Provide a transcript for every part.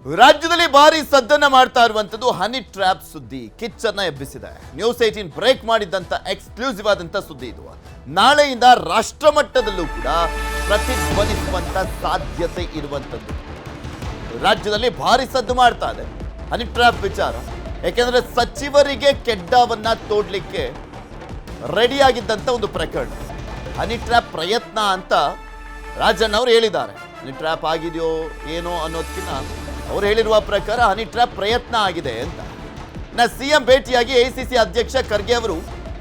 ರಾಜ್ಯದಲ್ಲಿ ಭಾರಿ ಸದ್ದನ್ನ ಮಾಡ್ತಾ ಇರುವಂತದ್ದು ಹನಿ ಟ್ರ್ಯಾಪ್ ಸುದ್ದಿ ಕಿಚ್ಚನ್ನ ಎಬ್ಬಿಸಿದೆ. ನ್ಯೂಸ್ 18 ಬ್ರೇಕ್ ಮಾಡಿದಂತ ಎಕ್ಸ್ಕ್ಲೂಸಿವ್ ಆದಂತ ಸುದ್ದಿ ಇದು. ನಾಳೆಯಿಂದ ರಾಷ್ಟ್ರ ಮಟ್ಟದಲ್ಲೂ ಕೂಡ ಪ್ರತಿಧ್ವನಿಸುವಂತ ಸಾಧ್ಯತೆ ಇರುವಂತದ್ದು. ರಾಜ್ಯದಲ್ಲಿ ಭಾರಿ ಸದ್ದು ಮಾಡ್ತಾ ಇದೆ ಹನಿ ಟ್ರ್ಯಾಪ್ ವಿಚಾರ. ಯಾಕೆಂದ್ರೆ ಸಚಿವರಿಗೆ ಕೆಡ್ಡವನ್ನ ತೋಡ್ಲಿಕ್ಕೆ ರೆಡಿ ಆಗಿದ್ದಂತ ಒಂದು ಪ್ರಕರಣ. ಹನಿ ಟ್ರ್ಯಾಪ್ ಪ್ರಯತ್ನ ಅಂತ ರಾಜಣ್ಣ ಅವರು ಹೇಳಿದ್ದಾರೆ. ಹನಿ ಟ್ರ್ಯಾಪ್ ಆಗಿದೆಯೋ ಏನೋ ಅನ್ನೋದಕ್ಕಿಂತ ಅವ್ರು ಹೇಳಿರುವ ಪ್ರಕಾರ ಹನಿ ಟ್ರ್ಯಾಪ್ ಪ್ರಯತ್ನ ಆಗಿದೆ ಅಂತ. ಸಿಎಂ ಭೇಟಿಯಾಗಿ ಎಐಸಿಸಿ ಅಧ್ಯಕ್ಷ ಖರ್ಗೆ ಅವರು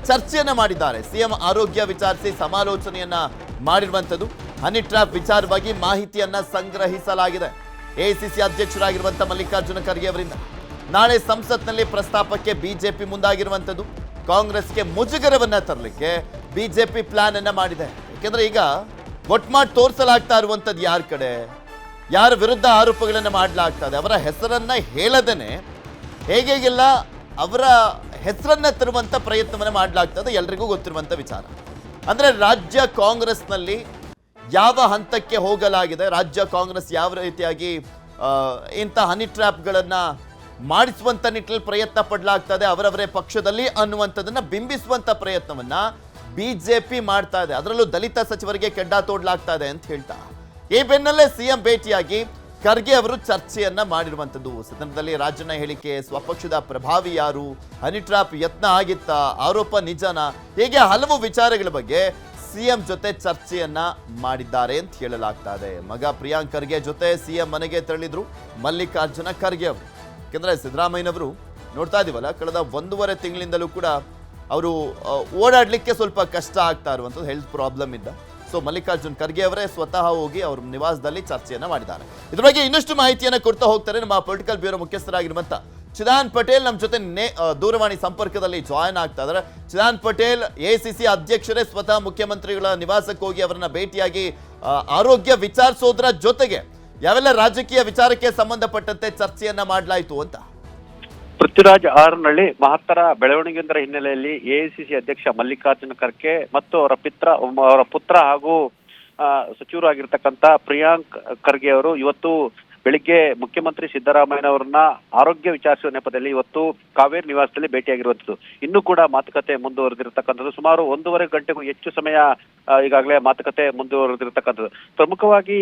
ಚರ್ಚೆಯನ್ನ ಮಾಡಿದ್ದಾರೆ. ಸಿಎಂ ಆರೋಗ್ಯ ವಿಚಾರಿಸಿ ಸಮಾಲೋಚನೆಯನ್ನ ಮಾಡಿರುವಂಥದ್ದು. ಹನಿ ಟ್ರ್ಯಾಪ್ ವಿಚಾರವಾಗಿ ಮಾಹಿತಿಯನ್ನ ಸಂಗ್ರಹಿಸಲಾಗಿದೆ ಎಐಸಿಸಿ ಅಧ್ಯಕ್ಷರಾಗಿರುವಂತಹ ಮಲ್ಲಿಕಾರ್ಜುನ ಖರ್ಗೆ ಅವರಿಂದ. ನಾಳೆ ಸಂಸತ್ನಲ್ಲಿ ಪ್ರಸ್ತಾಪಕ್ಕೆ ಬಿಜೆಪಿ ಮುಂದಾಗಿರುವಂಥದ್ದು. ಕಾಂಗ್ರೆಸ್ಗೆ ಮುಜುಗರವನ್ನ ತರಲಿಕ್ಕೆ ಬಿಜೆಪಿ ಪ್ಲಾನ್ ಅನ್ನ ಮಾಡಿದೆ. ಯಾಕೆಂದ್ರೆ ಈಗ ಒಟ್ಮಾಟ್ ತೋರಿಸಲಾಗ್ತಾ ಇರುವಂಥದ್ದು ಯಾರ ಕಡೆ, ಯಾರ ವಿರುದ್ಧ ಆರೋಪಗಳನ್ನು ಮಾಡಲಾಗ್ತದೆ ಅವರ ಹೆಸರನ್ನ ಹೇಳದೇನೆ ಹೇಗೆಲ್ಲ ಅವರ ಹೆಸರನ್ನ ತರುವಂತ ಪ್ರಯತ್ನವನ್ನು ಮಾಡಲಾಗ್ತದೆ. ಎಲ್ರಿಗೂ ಗೊತ್ತಿರುವಂತ ವಿಚಾರ. ಅಂದ್ರೆ ರಾಜ್ಯ ಕಾಂಗ್ರೆಸ್ನಲ್ಲಿ ಯಾವ ಹಂತಕ್ಕೆ ಹೋಗಲಾಗಿದೆ, ರಾಜ್ಯ ಕಾಂಗ್ರೆಸ್ ಯಾವ ರೀತಿಯಾಗಿ ಇಂಥ ಹನಿ ಟ್ರ್ಯಾಪ್ಗಳನ್ನ ಮಾಡಿಸುವಂತ ನಿಟ್ಟಿನಲ್ಲಿ ಪ್ರಯತ್ನ ಪಡಲಾಗ್ತದೆ ಅವರವರೇ ಪಕ್ಷದಲ್ಲಿ ಅನ್ನುವಂಥದ್ದನ್ನ ಬಿಂಬಿಸುವಂತ ಪ್ರಯತ್ನವನ್ನ ಬಿಜೆಪಿ ಮಾಡ್ತಾ ಇದೆ. ಅದರಲ್ಲೂ ದಲಿತ ಸಚಿವರಿಗೆ ಕೆಡ್ಡ ತೋಡ್ಲಾಗ್ತಾ ಇದೆ ಅಂತ ಹೇಳ್ತಾ ಈ ಬೆನ್ನಲ್ಲೇ ಸಿಎಂ ಭೇಟಿಯಾಗಿ ಖರ್ಗೆ ಅವರು ಚರ್ಚೆಯನ್ನ ಮಾಡಿರುವಂಥದ್ದು. ಸದನದಲ್ಲಿ ರಾಜಣ್ಣ ಹೇಳಿಕೆ, ಸ್ವಪಕ್ಷದ ಪ್ರಭಾವಿ ಯಾರು, ಹನಿ ಟ್ರ್ಯಾಪ್ ಯತ್ನ ಆಗಿತ್ತಾ, ಆರೋಪ ನಿಜನಾ, ಹೀಗೆ ಹಲವು ವಿಚಾರಗಳ ಬಗ್ಗೆ ಸಿಎಂ ಜೊತೆ ಚರ್ಚೆಯನ್ನ ಮಾಡಿದ್ದಾರೆ ಅಂತ ಹೇಳಲಾಗ್ತಾ ಇದೆ. ಮಗ ಪ್ರಿಯಾಂಕ್ ಖರ್ಗೆ ಜೊತೆ ಸಿಎಂ ಮನೆಗೆ ತೆರಳಿದ್ರು ಮಲ್ಲಿಕಾರ್ಜುನ ಖರ್ಗೆ ಅವರು. ಯಾಕೆಂದ್ರೆ ಸಿದ್ದರಾಮಯ್ಯನವರು ನೋಡ್ತಾ ಇದೀವಲ್ಲ, ಕಳೆದ 1.5 ತಿಂಗಳಿಂದಲೂ ಕೂಡ ಅವರು ಓಡಾಡ್ಲಿಕ್ಕೆ ಸ್ವಲ್ಪ ಕಷ್ಟ ಆಗ್ತಾ ಇರುವಂಥದ್ದು, ಹೆಲ್ತ್ ಪ್ರಾಬ್ಲಮ್ ಇದ್ದ. ಸೊ ಮಲ್ಲಿಕಾರ್ಜುನ್ ಖರ್ಗೆ ಅವರೇ ಸ್ವತಃ ಹೋಗಿ ಅವ್ರ ನಿವಾಸದಲ್ಲಿ ಚರ್ಚೆಯನ್ನ ಮಾಡಿದ್ದಾರೆ. ಇದ್ರ ಬಗ್ಗೆ ಇನ್ನಷ್ಟು ಮಾಹಿತಿಯನ್ನ ಕೊಡ್ತಾ ಹೋಗ್ತಾರೆ ನಮ್ಮ ಪೊಲಿಟಿಕಲ್ ಬ್ಯೂರೋ ಮುಖ್ಯಸ್ಥರಾಗಿರುವಂತ ಚಿದಾನ್ ಪಟೇಲ್ ನಮ್ಮ ಜೊತೆ ದೂರವಾಣಿ ಸಂಪರ್ಕದಲ್ಲಿ ಜಾಯ್ನ್ ಆಗ್ತಾ ಇದ್ದಾರೆ. ಚಿದಾನ್ ಪಟೇಲ್, ಎಐಸಿಸಿ ಅಧ್ಯಕ್ಷರೇ ಸ್ವತಃ ಮುಖ್ಯಮಂತ್ರಿಗಳ ನಿವಾಸಕ್ಕೆ ಹೋಗಿ ಅವರನ್ನ ಭೇಟಿಯಾಗಿ ಆರೋಗ್ಯ ವಿಚಾರಿಸೋದ್ರ ಜೊತೆಗೆ ಯಾವೆಲ್ಲ ರಾಜಕೀಯ ವಿಚಾರಕ್ಕೆ ಸಂಬಂಧಪಟ್ಟಂತೆ ಚರ್ಚೆಯನ್ನ ಮಾಡಲಾಯಿತು ಅಂತ. ಪೃಥ್ವಿರಾಜ್ ಹಾರನಹಳ್ಳಿ ಮಹತ್ತರ ಬೆಳವಣಿಗೆಯೊಂದರ ಹಿನ್ನೆಲೆಯಲ್ಲಿ ಎಐಸಿಸಿ ಅಧ್ಯಕ್ಷ ಮಲ್ಲಿಕಾರ್ಜುನ ಖರ್ಗೆ ಮತ್ತು ಅವರ ಪುತ್ರ ಹಾಗೂ ಸಚಿವರು ಆಗಿರ್ತಕ್ಕಂಥ ಪ್ರಿಯಾಂಕ್ ಖರ್ಗೆ ಅವರು ಇವತ್ತು ಬೆಳಿಗ್ಗೆ ಮುಖ್ಯಮಂತ್ರಿ ಸಿದ್ದರಾಮಯ್ಯನವರನ್ನ ಆರೋಗ್ಯ ವಿಚಾರಿಸುವ ನೆಪದಲ್ಲಿ ಇವತ್ತು ಕಾವೇರಿ ನಿವಾಸದಲ್ಲಿ ಭೇಟಿಯಾಗಿರುವಂಥದ್ದು. ಇನ್ನೂ ಕೂಡ ಮಾತುಕತೆ ಮುಂದುವರೆದಿರತಕ್ಕಂಥದ್ದು. ಸುಮಾರು 1.5 ಗಂಟೆಗೂ ಹೆಚ್ಚು ಸಮಯ ಈಗಾಗಲೇ ಮಾತುಕತೆ ಮುಂದುವರೆದಿರತಕ್ಕಂಥದ್ದು. ಪ್ರಮುಖವಾಗಿ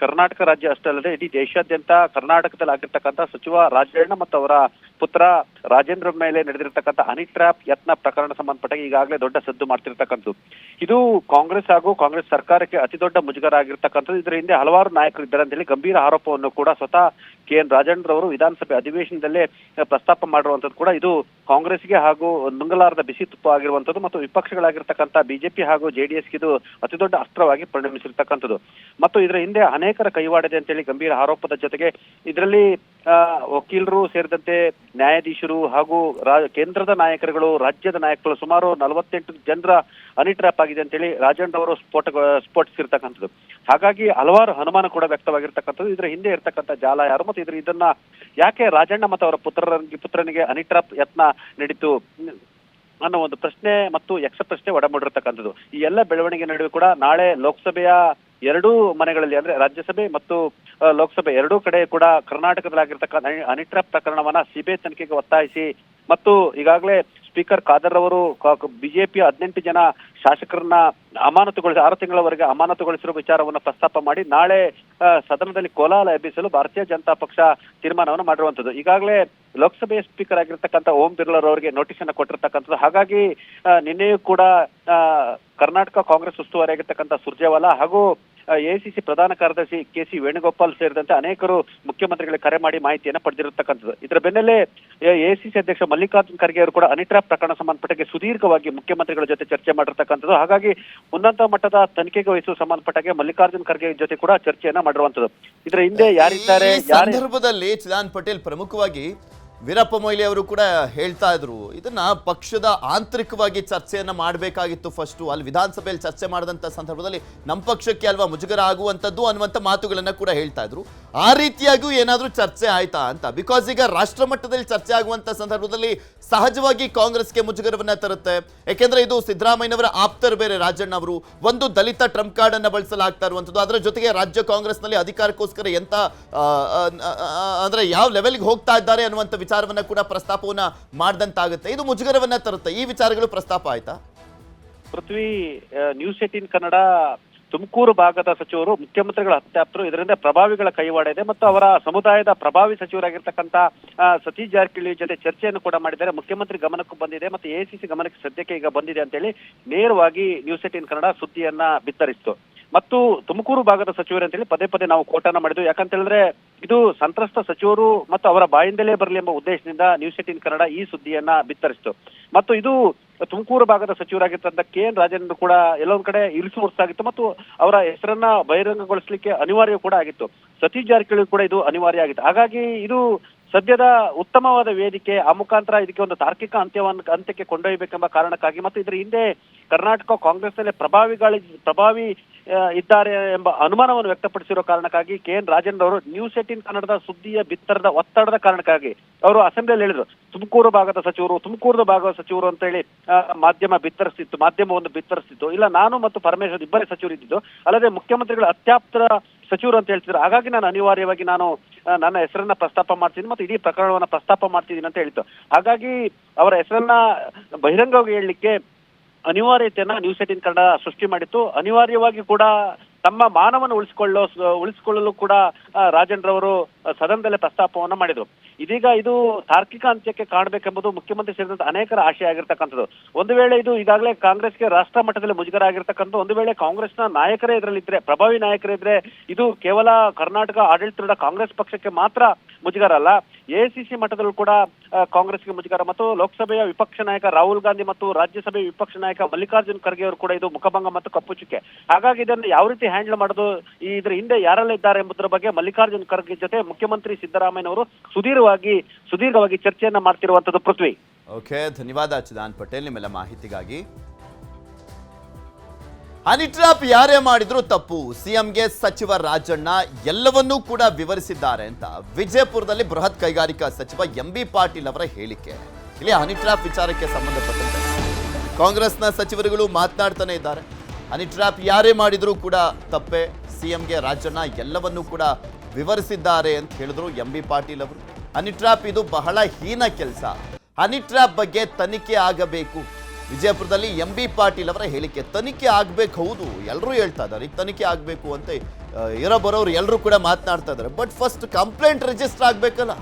ಕರ್ನಾಟಕ ರಾಜ್ಯ ಅಷ್ಟೇ ಅಲ್ಲದೆ ಇಡೀ ದೇಶಾದ್ಯಂತ ಕರ್ನಾಟಕದಲ್ಲಿ ಆಗಿರ್ತಕ್ಕಂಥ ಸಚಿವ ರಾಜಣ್ಣ ಮತ್ತು ಅವರ ಪುತ್ರ ರಾಜೇಂದ್ರ ಮೇಲೆ ನಡೆದಿರತಕ್ಕಂಥ ಹನಿ ಟ್ರ್ಯಾಪ್ ಯತ್ನ ಪ್ರಕರಣ ಸಂಬಂಧಪಟ್ಟ ಈಗಾಗಲೇ ದೊಡ್ಡ ಸದ್ದು ಮಾಡ್ತಿರ್ತಕ್ಕಂಥದ್ದು. ಇದು ಕಾಂಗ್ರೆಸ್ ಹಾಗೂ ಕಾಂಗ್ರೆಸ್ ಸರ್ಕಾರಕ್ಕೆ ಅತಿ ದೊಡ್ಡ ಮುಜುಗರ ಆಗಿರ್ತಕ್ಕಂಥದ್ದು. ಇದರ ಹಿಂದೆ ಹಲವಾರು ನಾಯಕರು ಇದ್ದಾರೆ ಅಂತ ಹೇಳಿ ಗಂಭೀರ ಆರೋಪವನ್ನು ಕೂಡ ಸ್ವತಃ KN ರಾಜೇಂದ್ರ ಅವರು ವಿಧಾನಸಭೆ ಅಧಿವೇಶನದಲ್ಲೇ ಪ್ರಸ್ತಾಪ ಮಾಡಿರುವಂತದ್ದು ಕೂಡ ಇದು ಕಾಂಗ್ರೆಸ್ಗೆ ಹಾಗೂ ನುಂಗಲಾರದ ಬಿಸಿ ತುಪ್ಪ ಆಗಿರುವಂತದ್ದು ಮತ್ತು ವಿಪಕ್ಷಗಳಾಗಿರ್ತಕ್ಕಂಥ ಬಿಜೆಪಿ ಹಾಗೂ JDS ಇದು ಅತಿ ದೊಡ್ಡ ಅಸ್ತ್ರವಾಗಿ ಪರಿಣಮಿಸಿರ್ತಕ್ಕಂಥದ್ದು. ಮತ್ತು ಇದರ ಹಿಂದೆ ಅನೇಕರ ಕೈವಾಡಿದೆ ಅಂತೇಳಿ ಗಂಭೀರ ಆರೋಪದ ಜೊತೆಗೆ ಇದರಲ್ಲಿ ವಕೀಲರು ಸೇರಿದಂತೆ ನ್ಯಾಯಾಧೀಶರು ಹಾಗೂ ಕೇಂದ್ರದ ನಾಯಕರುಗಳು, ರಾಜ್ಯದ ನಾಯಕರು ಸುಮಾರು 48 ಜನರ ಹನಿ ಟ್ರ್ಯಾಪ್ ಆಗಿದೆ ಅಂತೇಳಿ ರಾಜೇಂದ್ರ ಅವರು ಸ್ಫೋಟಿಸಿರ್ತಕ್ಕಂಥದ್ದು. ಹಾಗಾಗಿ ಹಲವಾರು ಅನುಮಾನ ಕೂಡ ವ್ಯಕ್ತವಾಗಿರ್ತಕ್ಕಂಥದ್ದು. ಇದರ ಹಿಂದೆ ಇರ್ತಕ್ಕಂಥ ಜಾಲ ಯಾರು ಮತ್ತು ಇದನ್ನ ಯಾಕೆ ರಾಜಣ್ಣ ಮತ್ತು ಅವರ ಪುತ್ರನಿಗೆ ಹನಿ ಟ್ರ್ಯಾಪ್ ಯತ್ನ ನಡೀತು ಅನ್ನೋ ಒಂದು ಪ್ರಶ್ನೆ ಮತ್ತು ಯಕ್ಷ ಪ್ರಶ್ನೆ ಒಡಮೂಡಿರ್ತಕ್ಕಂಥದ್ದು. ಈ ಎಲ್ಲ ಬೆಳವಣಿಗೆ ನಡುವೆ ಕೂಡ ನಾಳೆ ಲೋಕಸಭೆಯ ಎರಡೂ ಮನೆಗಳಲ್ಲಿ ಅಂದ್ರೆ ರಾಜ್ಯಸಭೆ ಮತ್ತು ಲೋಕಸಭೆ ಎರಡೂ ಕಡೆ ಕೂಡ ಕರ್ನಾಟಕದಲ್ಲಾಗಿರ್ತಕ್ಕಂಥ ಹನಿ ಟ್ರ್ಯಾಪ್ ಪ್ರಕರಣವನ್ನ ಸಿಬಿಐ ತನಿಖೆಗೆ ಒತ್ತಾಯಿಸಿ ಮತ್ತು ಈಗಾಗಲೇ ಸ್ಪೀಕರ್ ಖಾದರ್ ಅವರು ಬಿಜೆಪಿಯ 18 ಜನ ಶಾಸಕರನ್ನ 6 ತಿಂಗಳವರೆಗೆ ಅಮಾನತುಗೊಳಿಸಿರುವ ವಿಚಾರವನ್ನು ಪ್ರಸ್ತಾಪ ಮಾಡಿ ನಾಳೆ ಸದನದಲ್ಲಿ ಕೋಲಾಹಲ ಎಬ್ಬಿಸಲು ಭಾರತೀಯ ಜನತಾ ಪಕ್ಷ ತೀರ್ಮಾನವನ್ನು ಮಾಡಿರುವಂತದ್ದು. ಈಗಾಗಲೇ ಲೋಕಸಭೆಯ ಸ್ಪೀಕರ್ ಆಗಿರ್ತಕ್ಕಂಥ ಓಂ ಬಿರ್ಲಾ ಅವರಿಗೆ ನೋಟಿಸ್ ಅನ್ನು ಕೊಟ್ಟಿರ್ತಕ್ಕಂಥದ್ದು. ಹಾಗಾಗಿ ನಿನ್ನೆಯೂ ಕೂಡ ಕರ್ನಾಟಕ ಕಾಂಗ್ರೆಸ್ ಉಸ್ತುವಾರಿ ಆಗಿರ್ತಕ್ಕಂಥ ಸುರ್ಜೇವಾಲಾ ಹಾಗೂ ಎಐಸಿಸಿ ಪ್ರಧಾನ ಕಾರ್ಯದರ್ಶಿ KC ವೇಣುಗೋಪಾಲ್ ಸೇರಿದಂತೆ ಅನೇಕರು ಮುಖ್ಯಮಂತ್ರಿಗಳಿಗೆ ಕರೆ ಮಾಡಿ ಮಾಹಿತಿಯನ್ನು ಪಡೆದಿರತಕ್ಕಂಥದ್ದು. ಇದರ ಬೆನ್ನಲ್ಲೇ ಎಐಸಿಸಿ ಅಧ್ಯಕ್ಷ ಮಲ್ಲಿಕಾರ್ಜುನ ಖರ್ಗೆ ಅವರು ಕೂಡ ಹನಿ ಟ್ರ್ಯಾಪ್ ಪ್ರಕರಣ ಸಂಬಂಧಪಟ್ಟಕ್ಕೆ ಸುದೀರ್ಘವಾಗಿ ಮುಖ್ಯಮಂತ್ರಿಗಳ ಜೊತೆ ಚರ್ಚೆ ಮಾಡಿರ್ತಕ್ಕಂಥದ್ದು. ಹಾಗಾಗಿ ಉನ್ನತ ಮಟ್ಟದ ತನಿಖೆಗೆ ವಹಿಸುವ ಸಂಬಂಧಪಟ್ಟಕ್ಕೆ ಮಲ್ಲಿಕಾರ್ಜುನ ಖರ್ಗೆ ಜೊತೆ ಕೂಡ ಚರ್ಚೆಯನ್ನ ಮಾಡಿರುವಂತದ್ದು. ಇದರ ಹಿಂದೆ ಯಾರಿದ್ದಾರೆ ಈ ಸಂದರ್ಭದಲ್ಲಿ ಚಿದಾನ್ ಪಟೇಲ್ ಪ್ರಮುಖವಾಗಿ ವೀರಪ್ಪ ಮೊಯ್ಲಿ ಅವರು ಕೂಡ ಹೇಳ್ತಾ ಇದ್ರು, ಇದನ್ನ ಪಕ್ಷದ ಆಂತರಿಕವಾಗಿ ಚರ್ಚೆಯನ್ನ ಮಾಡಬೇಕಾಗಿತ್ತು. ಫಸ್ಟು ಅಲ್ಲಿ ವಿಧಾನಸಭೆಯಲ್ಲಿ ಚರ್ಚೆ ಮಾಡಿದಂಥ ಸಂದರ್ಭದಲ್ಲಿ ನಮ್ಮ ಪಕ್ಷಕ್ಕೆ ಅಲ್ವಾ ಮುಜುಗರ ಆಗುವಂಥದ್ದು ಅನ್ನುವಂಥ ಮಾತುಗಳನ್ನ ಕೂಡ ಹೇಳ್ತಾ ಇದ್ರು. ಆ ರೀತಿಯಾಗೂ ಏನಾದರೂ ಚರ್ಚೆ ಆಯ್ತಾ ಅಂತ. ಬಿಕಾಸ್ ಈಗ ರಾಷ್ಟ್ರ ಮಟ್ಟದಲ್ಲಿ ಚರ್ಚೆ ಆಗುವಂಥ ಸಂದರ್ಭದಲ್ಲಿ ಸಹಜವಾಗಿ ಕಾಂಗ್ರೆಸ್ಗೆ ಮುಜುಗರವನ್ನ ತರುತ್ತೆ. ಯಾಕೆಂದ್ರೆ ಇದು ಸಿದ್ದರಾಮಯ್ಯನವರ ಆಪ್ತರು ಬೇರೆ ರಾಜಣ್ಣ ಅವರು. ಒಂದು ದಲಿತ ಟ್ರಂಪ್ ಕಾರ್ಡ್ ಅನ್ನ ಬಳಸಲಾಗ್ತಾ ಇರುವಂಥದ್ದು, ಅದರ ಜೊತೆಗೆ ರಾಜ್ಯ ಕಾಂಗ್ರೆಸ್ನಲ್ಲಿ ಅಧಿಕಾರಕ್ಕೋಸ್ಕರ ಎಂತ ಅಂದ್ರೆ ಯಾವ ಲೆವೆಲ್ಗೆ ಹೋಗ್ತಾ ಇದ್ದಾರೆ ಅನ್ನುವಂಥ ವಿಚಾರವನ್ನ ಕೂಡ ಪ್ರಸ್ತಾಪವನ್ನ ಮಾಡಿದಂತಾಗುತ್ತೆ. ಇದು ಮುಜುಗರವನ್ನ ತರುತ್ತೆ. ಈ ವಿಚಾರಗಳು ಪ್ರಸ್ತಾಪ ಆಯ್ತಾ? ಪೃಥ್ವಿ, ನ್ಯೂಸ್ 18 ಕನ್ನಡ ತುಮಕೂರು ಭಾಗದ ಸಚಿವರು ಮುಖ್ಯಮಂತ್ರಿಗಳ ಹತ್ಯಾಪ್ತರು, ಇದರಿಂದ ಪ್ರಭಾವಿಗಳ ಕೈವಾಡ ಇದೆ ಮತ್ತು ಅವರ ಸಮುದಾಯದ ಪ್ರಭಾವಿ ಸಚಿವರಾಗಿರ್ತಕ್ಕಂಥ ಸತೀಶ್ ಜಾರಕಿಹೊಳಿ ಜೊತೆ ಚರ್ಚೆಯನ್ನು ಕೂಡ ಮಾಡಿದ್ದಾರೆ. ಮುಖ್ಯಮಂತ್ರಿ ಗಮನಕ್ಕೂ ಬಂದಿದೆ ಮತ್ತು ಎಐಸಿಸಿ ಗಮನಕ್ಕೆ ಸದ್ಯಕ್ಕೆ ಈಗ ಬಂದಿದೆ ಅಂತೇಳಿ ನೇರವಾಗಿ ನ್ಯೂಸ್ 18 ಕನ್ನಡ ಸುದ್ದಿಯನ್ನ ಬಿತ್ತರಿಸಿತು. ಮತ್ತು ತುಮಕೂರು ಭಾಗದ ಸಚಿವರು ಅಂತೇಳಿ ಪದೇ ಪದೇ ನಾವು ಕೋಟನ್ನ ಮಾಡಿದ್ವು. ಯಾಕಂತ ಹೇಳಿದ್ರೆ ಇದು ಸಂತ್ರಸ್ತ ಸಚಿವರು ಮತ್ತು ಅವರ ಬಾಯಿಂದಲೇ ಬರಲಿ ಎಂಬ ಉದ್ದೇಶದಿಂದ ನ್ಯೂಸ್ 18 ಕನ್ನಡ ಈ ಸುದ್ದಿಯನ್ನ ಬಿತ್ತರಿಸಿತು. ಮತ್ತು ಇದು ತುಮಕೂರು ಭಾಗದ ಸಚಿವರಾಗಿರ್ತಕ್ಕಂಥ KN ರಾಜೇಂದ್ರ ಕೂಡ ಎಲ್ಲೊಂದ್ ಕಡೆ ಇರಿಸು ಹೊರಸಾಗಿತ್ತು ಮತ್ತು ಅವರ ಹೆಸರನ್ನ ಬಹಿರಂಗಗೊಳಿಸಲಿಕ್ಕೆ ಅನಿವಾರ್ಯ ಕೂಡ ಆಗಿತ್ತು. ಸತೀಶ್ ಜಾರಕಿಹೊಳಿ ಕೂಡ ಇದು ಅನಿವಾರ್ಯ ಆಗಿತ್ತು. ಹಾಗಾಗಿ ಇದು ಸದ್ಯದ ಉತ್ತಮವಾದ ವೇದಿಕೆ. ಆ ಮುಖಾಂತರ ಇದಕ್ಕೆ ಒಂದು ತಾರ್ಕಿಕ ಅಂತ್ಯಕ್ಕೆ ಕೊಂಡೊಯ್ಯಬೇಕೆಂಬ ಕಾರಣಕ್ಕಾಗಿ ಮತ್ತು ಇದರ ಹಿಂದೆ ಕರ್ನಾಟಕ ಕಾಂಗ್ರೆಸ್ನಲ್ಲಿ ಪ್ರಭಾವಿ ಇದ್ದಾರೆ ಎಂಬ ಅನುಮಾನವನ್ನು ವ್ಯಕ್ತಪಡಿಸಿರೋ ಕಾರಣಕ್ಕಾಗಿ KN ರಾಜೇಂದ್ರ ಅವರು ನ್ಯೂಸ್ 18 ಕನ್ನಡದ ಸುದ್ದಿಯ ಬಿತ್ತರದ ಒತ್ತಡದ ಕಾರಣಕ್ಕಾಗಿ ಅವರು ಅಸೆಂಬ್ಲಿಯಲ್ಲಿ ಹೇಳಿದ್ರು, ತುಮಕೂರು ಭಾಗದ ಸಚಿವರು ಅಂತ ಹೇಳಿ ಮಾಧ್ಯಮವನ್ನು ಬಿತ್ತರಿಸ್ತಿತ್ತು. ಇಲ್ಲ, ನಾನು ಮತ್ತು ಪರಮೇಶ್ವರ್ ಇಬ್ಬರೇ ಸಚಿವರು ಇದ್ದಿದ್ದು, ಅಲ್ಲದೆ ಮುಖ್ಯಮಂತ್ರಿಗಳ ಅತ್ಯಾಪ್ತರ ಸಚಿವರು ಅಂತ ಹೇಳ್ತಿದ್ರು. ಹಾಗಾಗಿ ನಾನು ಅನಿವಾರ್ಯವಾಗಿ ನನ್ನ ಹೆಸರನ್ನ ಪ್ರಸ್ತಾಪ ಮಾಡ್ತೀನಿ ಮತ್ತು ಇಡೀ ಪ್ರಕರಣವನ್ನ ಪ್ರಸ್ತಾಪ ಮಾಡ್ತಿದ್ದೀನಿ ಅಂತ ಹೇಳಿತ್ತು. ಹಾಗಾಗಿ ಅವರ ಹೆಸರನ್ನ ಬಹಿರಂಗವಾಗಿ ಹೇಳಲಿಕ್ಕೆ ಅನಿವಾರ್ಯತೆಯನ್ನ ನ್ಯೂಸ್ 18 ಕನ್ನಡ ಸೃಷ್ಟಿ ಮಾಡಿತ್ತು. ಅನಿವಾರ್ಯವಾಗಿ ಕೂಡ ತಮ್ಮ ಮಾನವನ್ನು ಉಳಿಸಿಕೊಳ್ಳಲು ಕೂಡ ರಾಜೇಂದ್ರ ಅವರು ಸದನದಲ್ಲೇ ಪ್ರಸ್ತಾಪವನ್ನ ಮಾಡಿದ್ರು. ಇದೀಗ ಇದು ತಾರ್ಕಿಕ ಅಂತ್ಯಕ್ಕೆ ಕಾಣಬೇಕೆಂಬುದು ಮುಖ್ಯಮಂತ್ರಿ ಸೇರಿದಂತೆ ಅನೇಕರ ಆಶಯ ಆಗಿರ್ತಕ್ಕಂಥದ್ದು. ಒಂದು ವೇಳೆ ಇದು ಈಗಾಗಲೇ ಕಾಂಗ್ರೆಸ್ಗೆ ರಾಷ್ಟ್ರ ಮಟ್ಟದಲ್ಲಿ ಮುಜುಗರ ಆಗಿರ್ತಕ್ಕಂಥ, ಒಂದು ವೇಳೆ ಕಾಂಗ್ರೆಸ್ನ ನಾಯಕರೇ ಇದರಲ್ಲಿದ್ರೆ, ಪ್ರಭಾವಿ ನಾಯಕರಿದ್ರೆ, ಇದು ಕೇವಲ ಕರ್ನಾಟಕ ಆಡಳಿತದ ಕಾಂಗ್ರೆಸ್ ಪಕ್ಷಕ್ಕೆ ಮಾತ್ರ ಮುಜುಗರ ಅಲ್ಲ, ಎಐಸಿಸಿ ಮಟ್ಟದಲ್ಲೂ ಕೂಡ ಕಾಂಗ್ರೆಸ್ಗೆ ಮುಜುಗರ ಮತ್ತು ಲೋಕಸಭೆಯ ವಿಪಕ್ಷ ನಾಯಕ ರಾಹುಲ್ ಗಾಂಧಿ ಮತ್ತು ರಾಜ್ಯಸಭೆಯ ವಿಪಕ್ಷ ನಾಯಕ ಮಲ್ಲಿಕಾರ್ಜುನ್ ಖರ್ಗೆ ಅವರು ಕೂಡ ಇದು ಮುಖಭಂಗ ಮತ್ತು ಕಪ್ಪು ಚುಕ್ಕೆ. ಹಾಗಾಗಿ ಇದನ್ನು ಯಾವ ರೀತಿ ಹ್ಯಾಂಡಲ್ ಮಾಡೋದು, ಇದ್ರ ಹಿಂದೆ ಯಾರೆಲ್ಲ ಇದ್ದಾರೆ ಎಂಬುದರ ಬಗ್ಗೆ ಮಲ್ಲಿಕಾರ್ಜುನ್ ಖರ್ಗೆ ಜೊತೆ ಮುಖ್ಯಮಂತ್ರಿ ಸಿದ್ದರಾಮಯ್ಯನವರು ಸುದೀರ್ಘವಾಗಿ ಚರ್ಚೆಯನ್ನ ಮಾಡ್ತಿರುವಂತದ್ದು. ಪೃಥ್ವಿ, ಓಕೆ, ಧನ್ಯವಾದ ಚಿದಾನ್ ಪಟೇಲ್ ನಿಮ್ಮೆಲ್ಲ ಮಾಹಿತಿಗಾಗಿ. ಹನಿ ಟ್ರ್ಯಾಪ್ ಯಾರೇ ಮಾಡಿದ್ರು ತಪ್ಪು, ಸಿಎಂಗೆ ಸಚಿವ ರಾಜಣ್ಣ ಎಲ್ಲವನ್ನೂ ಕೂಡ ವಿವರಿಸಿದ್ದಾರೆ ಅಂತ ವಿಜಯಪುರದಲ್ಲಿ ಬೃಹತ್ ಕೈಗಾರಿಕಾ ಸಚಿವ MB ಪಾಟೀಲ್ ಅವರ ಹೇಳಿಕೆ. ಇಲ್ಲಿ ಹನಿ ಟ್ರ್ಯಾಪ್ ವಿಚಾರಕ್ಕೆ ಸಂಬಂಧಪಟ್ಟಂತೆ ಕಾಂಗ್ರೆಸ್ನ ಸಚಿವರುಗಳು ಮಾತನಾಡ್ತಾನೆ ಇದ್ದಾರೆ. ಹನಿ ಟ್ರ್ಯಾಪ್ ಯಾರೇ ಮಾಡಿದ್ರು ಕೂಡ ತಪ್ಪೆ, ಸಿಎಂಗೆ ರಾಜಣ್ಣ ಎಲ್ಲವನ್ನೂ ಕೂಡ ವಿವರಿಸಿದ್ದಾರೆ ಅಂತ ಹೇಳಿದ್ರು MB ಪಾಟೀಲ್ ಅವರು. ಹನಿ ಟ್ರ್ಯಾಪ್ ಇದು ಬಹಳ ಹೀನ ಕೆಲಸ, ಹನಿ ಟ್ರ್ಯಾಪ್ ಬಗ್ಗೆ ತನಿಖೆ ಆಗಬೇಕು. ವಿಜಯಪುರದಲ್ಲಿ MB ಪಾಟೀಲ್ ಅವರ ಹೇಳಿಕೆ. ತನಿಖೆ ಆಗ್ಬೇಕು, ಹೌದು, ಎಲ್ಲರೂ ಹೇಳ್ತಾ ಇದ್ದಾರೆ ಈಗ ತನಿಖೆ ಆಗಬೇಕು ಅಂತ, ಬರೋರು ಎಲ್ಲರೂ ಕೂಡ ಮಾತನಾಡ್ತಾ ಇದ್ದಾರೆ. ಬಟ್ ಫಸ್ಟ್ ಕಂಪ್ಲೇಂಟ್ ರಿಜಿಸ್ಟರ್ ಆಗಬೇಕಲ್ಲ,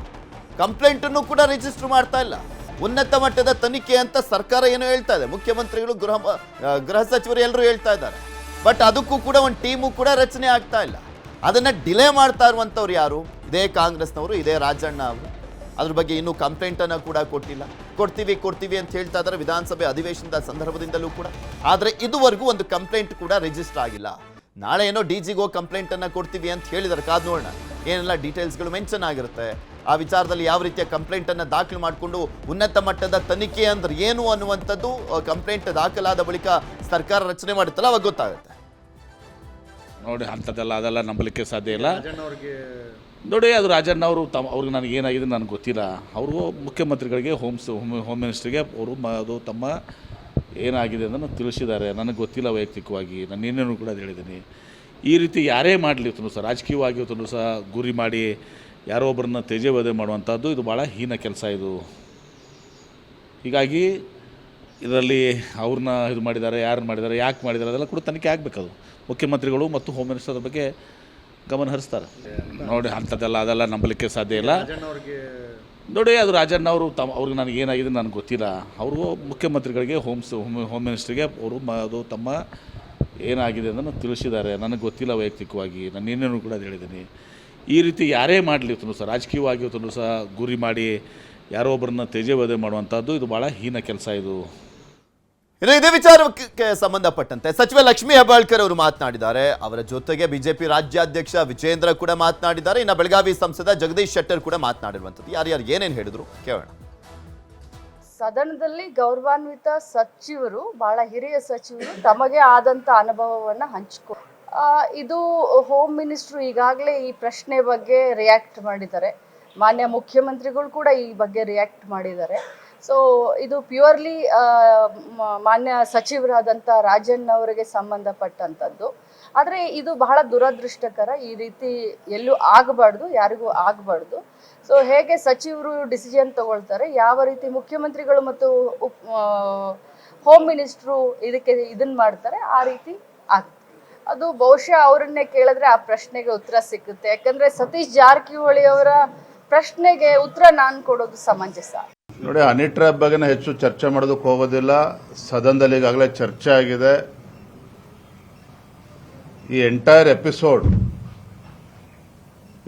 ಕಂಪ್ಲೇಂಟನ್ನು ಕೂಡ ರಿಜಿಸ್ಟರ್ ಮಾಡ್ತಾ ಇಲ್ಲ. ಉನ್ನತ ಮಟ್ಟದ ತನಿಖೆ ಅಂತ ಸರ್ಕಾರ ಏನೋ ಹೇಳ್ತಾ ಇದೆ, ಮುಖ್ಯಮಂತ್ರಿಗಳು ಗೃಹ ಸಚಿವರು ಎಲ್ಲರೂ ಹೇಳ್ತಾ ಇದ್ದಾರೆ. ಬಟ್ ಅದಕ್ಕೂ ಕೂಡ ಒಂದು ಟೀಮು ಕೂಡ ರಚನೆ ಆಗ್ತಾ ಇಲ್ಲ. ಅದನ್ನ ಡಿಲೇ ಮಾಡ್ತಾ ಇರುವಂಥವ್ರು ಯಾರು? ಇದೇ ಕಾಂಗ್ರೆಸ್ನವರು, ಇದೇ ರಾಜಣ್ಣ ಅವರು. ಅದ್ರ ಬಗ್ಗೆ ಇನ್ನೂ ಕಂಪ್ಲೇಂಟನ್ನು ಕೂಡ ಕೊಟ್ಟಿಲ್ಲ. ಕೊಡ್ತೀವಿ ಅಂತ ಹೇಳ್ತಾ ಇದ್ದಾರೆ ವಿಧಾನಸಭೆ ಅಧಿವೇಶನದ ಸಂದರ್ಭದಿಂದಲೂ ಕೂಡ. ಆದರೆ ಇದುವರೆಗೂ ಒಂದು ಕಂಪ್ಲೇಂಟ್ ಕೂಡ ರಿಜಿಸ್ಟರ್ ಆಗಿಲ್ಲ. ನಾಳೆ ಏನೋ DGಗೋ ಕಂಪ್ಲೇಂಟನ್ನು ಕೊಡ್ತೀವಿ ಅಂತ ಹೇಳಿದ್ದಾರೆ, ಕಾದ್ ನೋಡೋಣ ಏನೆಲ್ಲ ಡೀಟೇಲ್ಸ್ಗಳು ಮೆನ್ಷನ್ ಆಗಿರುತ್ತೆ. ಆ ವಿಚಾರದಲ್ಲಿ ಯಾವ ರೀತಿಯ ಕಂಪ್ಲೇಂಟನ್ನು ದಾಖಲು ಮಾಡಿಕೊಂಡು ಉನ್ನತ ಮಟ್ಟದ ತನಿಖೆ ಅಂದ್ರೆ ಏನು ಅನ್ನುವಂಥದ್ದು ಕಂಪ್ಲೇಂಟ್ ದಾಖಲಾದ ಬಳಿಕ ಸರ್ಕಾರ ರಚನೆ ಮಾಡುತ್ತಲ್ಲ ಅವಾಗ ಗೊತ್ತಾಗುತ್ತೆ. ನೋಡಿ, ಅದೆಲ್ಲ ನಂಬಲಿಕ್ಕೆ ಸಾಧ್ಯ ಇಲ್ಲ. ನೋಡಿ, ಅದು ರಾಜಣ್ಣ ಅವರು ಅವ್ರಿಗೆ ನನಗೆ ಏನಾಗಿದೆ ನನಗೆ ಗೊತ್ತಿಲ್ಲ. ಅವರು ಮುಖ್ಯಮಂತ್ರಿಗಳಿಗೆ ಹೋಮ್ ಮಿನಿಸ್ಟ್ರಿಗೆ ಅವರು ಅದು ತಮ್ಮ ಏನಾಗಿದೆ ಅಂತ ತಿಳಿಸಿದ್ದಾರೆ. ನನಗೆ ಗೊತ್ತಿಲ್ಲ ವೈಯಕ್ತಿಕವಾಗಿ, ನಾನು ಏನೇನು ಕೂಡ ಹೇಳಿದ್ದೀನಿ. ಈ ರೀತಿ ಯಾರೇ ಮಾಡಲಿ ಸಹ, ರಾಜಕೀಯವಾಗಿ ಸಹ ಗುರಿ ಮಾಡಿ ಯಾರೋ ಒಬ್ಬರನ್ನ ತೇಜೋವಧೆ ಮಾಡುವಂಥದ್ದು ಇದು ಭಾಳ ಹೀನ ಕೆಲಸ ಇದು. ಹೀಗಾಗಿ ಇದರಲ್ಲಿ ಅವ್ರನ್ನ ಇದು ಮಾಡಿದ್ದಾರೆ, ಯಾರು ಮಾಡಿದ್ದಾರೆ, ಯಾಕೆ ಮಾಡಿದ್ದಾರೆ, ಅದೆಲ್ಲ ಕೂಡ ತನಿಖೆ ಆಗಬೇಕದು. ಮುಖ್ಯಮಂತ್ರಿಗಳು ಮತ್ತು ಹೋಮ್ ಮಿನಿಸ್ಟರ್ ಬಗ್ಗೆ ಗಮನ ಹರಿಸ್ತಾರೆ. ನೋಡಿ, ಅದೆಲ್ಲ ನಂಬಲಿಕ್ಕೆ ಸಾಧ್ಯ ಇಲ್ಲ. ನೋಡಿ, ಅದು ರಾಜಣ್ಣ ಅವರು ಅವ್ರಿಗೆ ನನಗೆ ಏನಾಗಿದೆ ನನಗೆ ಗೊತ್ತಿಲ್ಲ. ಅವರು ಮುಖ್ಯಮಂತ್ರಿಗಳಿಗೆ ಹೋಮ್ ಮಿನಿಸ್ಟ್ರಿಗೆ ಅವರು ಅದು ತಮ್ಮ ಏನಾಗಿದೆ ಅಂತ ತಿಳಿಸಿದ್ದಾರೆ. ನನಗೆ ಗೊತ್ತಿಲ್ಲ ವೈಯಕ್ತಿಕವಾಗಿ, ನಾನು ಏನೇನು ಕೂಡ ಹೇಳಿದ್ದೀನಿ. ಈ ರೀತಿ ಯಾರೇ ಮಾಡಲಿ ಸಹ, ರಾಜಕೀಯವಾಗಿ ಸಹ ಗುರಿ ಮಾಡಿ ಯಾರೋ ಒಬ್ಬರನ್ನ ತೇಜೋವಧೆ ಮಾಡುವಂಥದ್ದು ಇದು ಭಾಳ ಹೀನ ಕೆಲಸ ಇದು. ಇನ್ನು ಇದೇ ವಿಚಾರಕ್ಕೆ ಸಂಬಂಧಪಟ್ಟಂತೆ ಸಚಿವ ಲಕ್ಷ್ಮೀ ಹೆಬ್ಬಾಳ್ಕರ್ ಅವರು ಮಾತನಾಡಿದ್ದಾರೆ. ಅವರ ಜೊತೆಗೆ ಬಿಜೆಪಿ ರಾಜ್ಯಾಧ್ಯಕ್ಷ ವಿಜೇಂದ್ರ ಕೂಡ ಮಾತನಾಡಿದ್ದಾರೆ. ಇನ್ನು ಬೆಳಗಾವಿ ಸಂಸದ ಜಗದೀಶ್ ಶೆಟ್ಟರ್ ಕೂಡ ಮಾತನಾಡಿರುವಂಥದ್ದು. ಯಾರ್ಯಾರು ಏನೇನು ಹೇಳಿದ್ರು ಕೇಳೋಣ. ಸದನದಲ್ಲಿ ಗೌರವಾನ್ವಿತ ಸಚಿವರು, ಬಹಳ ಹಿರಿಯ ಸಚಿವರು ತಮಗೆ ಆದಂಥ ಅನುಭವವನ್ನು ಹಂಚಿಕೊ ಇದು ಹೋಮ್ ಮಿನಿಸ್ಟ್ರು ಈಗಾಗಲೇ ಈ ಪ್ರಶ್ನೆ ಬಗ್ಗೆ ರಿಯಾಕ್ಟ್ ಮಾಡಿದ್ದಾರೆ. ಮಾನ್ಯ ಮುಖ್ಯಮಂತ್ರಿಗಳು ಕೂಡ ಈ ಬಗ್ಗೆ ರಿಯಾಕ್ಟ್ ಮಾಡಿದ್ದಾರೆ. ಸೊ ಇದು ಪ್ಯೂರ್ಲಿ ಮಾನ್ಯ ಸಚಿವರಾದಂಥ ರಾಜನ್ ಅವರಿಗೆ ಸಂಬಂಧಪಟ್ಟಂಥದ್ದು. ಆದರೆ ಇದು ಬಹಳ ದುರದೃಷ್ಟಕರ. ಈ ರೀತಿ ಎಲ್ಲೂ ಆಗಬಾರ್ದು, ಯಾರಿಗೂ ಆಗಬಾರ್ದು. ಸೊ ಹೇಗೆ ಸಚಿವರು ಡಿಸಿಷನ್ ತಗೊಳ್ತಾರೆ, ಯಾವ ರೀತಿ ಮುಖ್ಯಮಂತ್ರಿಗಳು ಮತ್ತು ಹೋಮ್ ಮಿನಿಸ್ಟ್ರು ಇದನ್ನು ಮಾಡ್ತಾರೆ, ಆ ರೀತಿ ಆಗುತ್ತೆ. ಅದು ಬಹುಶಃ ಅವರನ್ನೇ ಕೇಳಿದ್ರೆ ಆ ಪ್ರಶ್ನೆಗೆ ಉತ್ತರ ಸಿಗುತ್ತೆ. ಯಾಕಂದರೆ ಸತೀಶ್ ಜಾರಕಿಹೊಳಿ ಅವರ ಪ್ರಶ್ನೆಗೆ ಉತ್ತರ ನಾನು ಕೊಡೋದು ಸಮಂಜಸ. ನೋಡಿ, ಹನಿ ಟ್ರ್ಯಾಪ್ ಬಗ್ಗೆ ಹೆಚ್ಚು ಚರ್ಚೆ ಮಾಡೋದಕ್ಕೆ ಹೋಗೋದಿಲ್ಲ. ಸದನದಲ್ಲಿ ಈಗಾಗಲೇ ಚರ್ಚೆ ಆಗಿದೆ. ಈ ಎಂಟೈರ್ ಎಪಿಸೋಡ್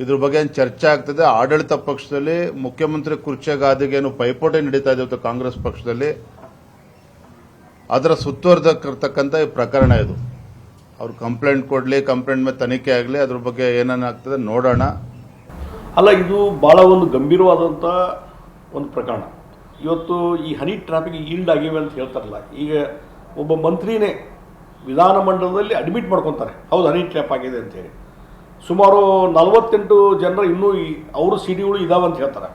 ಇದ್ರ ಬಗ್ಗೆ ಏನು ಚರ್ಚೆ ಆಗ್ತದೆ. ಆಡಳಿತ ಪಕ್ಷದಲ್ಲಿ ಮುಖ್ಯಮಂತ್ರಿ ಕುರ್ಚಿ ಗಾದಿಗೇನು ಪೈಪೋಟಿ ನಡೀತಾ ಇದೆ ಕಾಂಗ್ರೆಸ್ ಪಕ್ಷದಲ್ಲಿ, ಅದರ ಸುತ್ತುವರೆದಿರ್ತಕ್ಕಂಥ ಈ ಪ್ರಕರಣ ಇದು. ಅವ್ರು ಕಂಪ್ಲೇಂಟ್ ಕೊಡಲಿ, ಕಂಪ್ಲೇಂಟ್ ಮೇಲೆ ತನಿಖೆ ಆಗಲಿ, ಅದ್ರ ಬಗ್ಗೆ ಏನೇನಾಗ್ತದೆ ನೋಡೋಣ. ಅಲ್ಲ, ಇದು ಭಾಳ ಒಂದು ಗಂಭೀರವಾದಂಥ ಒಂದು ಪ್ರಕರಣ. ಇವತ್ತು ಈ ಹನಿ ಟ್ರಾಫಿಕ್ ಈಲ್ಡ್ ಆಗಿವೆ ಅಂತ ಹೇಳ್ತಾರಲ್ಲ, ಈಗ ಒಬ್ಬ ಮಂತ್ರಿನೇ ವಿಧಾನಮಂಡಲದಲ್ಲಿ ಅಡ್ಮಿಟ್ ಮಾಡ್ಕೊತಾರೆ, ಹೌದು ಹನಿ ಟ್ರ್ಯಾಪ್ ಆಗಿದೆ ಅಂತೇಳಿ. ಸುಮಾರು 48 ಜನರು ಇನ್ನೂ ಅವರು ಸಿಡಿಗಳು ಇದಾವೆ ಅಂತ ಹೇಳ್ತಾರೆ.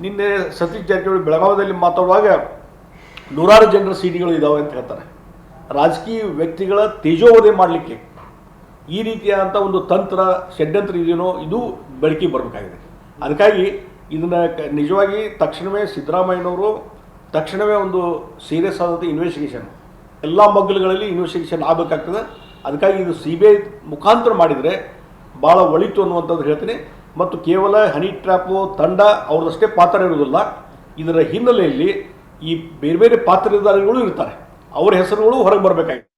ನಿನ್ನೆ ಸತೀಶ್ ಜಾರಕಿಹೊಳಿ ಬೆಳಗಾವಿಯಲ್ಲಿ ಮಾತಾಡುವಾಗ 100 ಜನರ ಸಿಡಿಗಳು ಇದಾವೆ ಅಂತ ಹೇಳ್ತಾರೆ. ರಾಜಕೀಯ ವ್ಯಕ್ತಿಗಳ ತೇಜೋವಧೆ ಮಾಡಲಿಕ್ಕೆ ಈ ರೀತಿಯಾದಂಥ ಒಂದು ತಂತ್ರ ಷಡ್ಯಂತ್ರ ಇದೆಯೋ ಇದು ಬೆಳಕಿಗೆ ಬರಬೇಕಾಗಿದೆ. ಅದಕ್ಕಾಗಿ ಇದನ್ನು ನಿಜವಾಗಿ ತಕ್ಷಣವೇ ಸಿದ್ದರಾಮಯ್ಯನವರು ತಕ್ಷಣವೇ ಒಂದು ಸೀರಿಯಸ್ ಆದಂಥ ಇನ್ವೆಸ್ಟಿಗೇಷನ್, ಎಲ್ಲ ಮಗ್ಗಲುಗಳಲ್ಲಿ ಇನ್ವೆಸ್ಟಿಗೇಷನ್ ಆಗಬೇಕಾಗ್ತದೆ. ಅದಕ್ಕಾಗಿ ಇದು CBI ಮುಖಾಂತರ ಮಾಡಿದರೆ ಭಾಳ ಒಳಿತು ಅನ್ನುವಂಥದ್ದು ಹೇಳ್ತೀನಿ. ಮತ್ತು ಕೇವಲ ಹನಿ ಟ್ರ್ಯಾಪು ತಂಡ ಅವ್ರದ್ದಷ್ಟೇ ಪಾತ್ರ ಇರುವುದಿಲ್ಲ, ಇದರ ಹಿನ್ನೆಲೆಯಲ್ಲಿ ಈ ಬೇರೆ ಬೇರೆ ಪಾತ್ರಧಾರಿಗಳು ಇರ್ತಾರೆ, ಅವರ ಹೆಸರುಗಳು ಹೊರಗೆ ಬರಬೇಕಾಗಿದೆ.